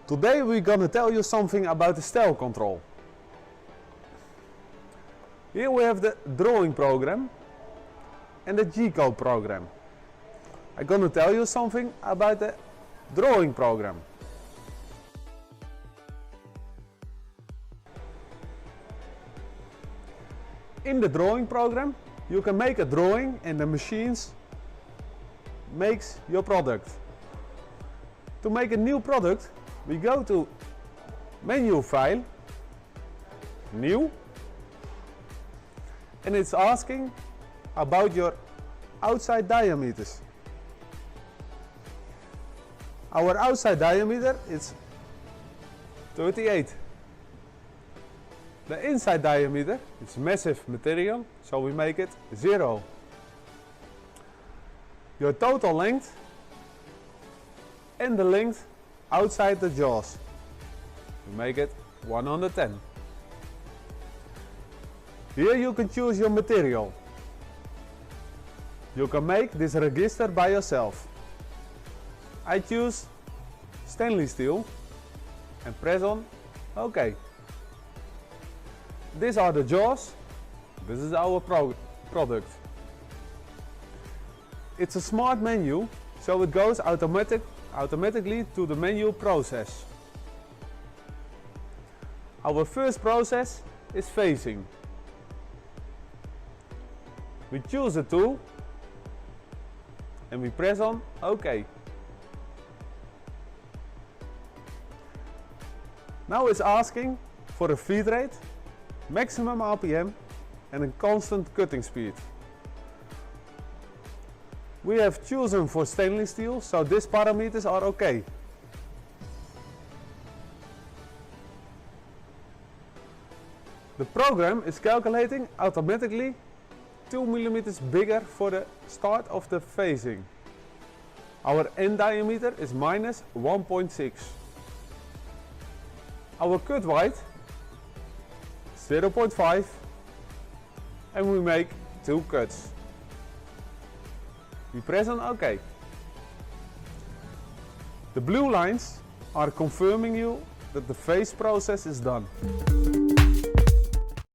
Today we're gonna tell you something about the style control. Here we have the drawing program and the G-code program. I'm gonna tell you something about the drawing program. In the drawing program, you can make a drawing and the machines makes your product. To make a new product, we go to menu file, new, and it's asking about your outside diameters. Our outside diameter is 38. The inside diameter is massive material, so we make it 0. Your total length and the length outside the jaws, we make it 110. Here you can choose your material. You can make this register by yourself. I choose stainless steel and press on OK. These are the jaws. This is our product. It's a smart menu, so it goes automatically to the menu process. Our first process is facing. We choose a tool and we press on OK. Now it's asking for a feed rate, maximum RPM and a constant cutting speed. We have chosen for stainless steel, so these parameters are OK. The program is calculating automatically 2 mm bigger for the start of the facing. Our end diameter is minus 1.6. Our cut height 0.5 and we make 2 cuts. We press on OK. The blue lines are confirming you that the face process is done.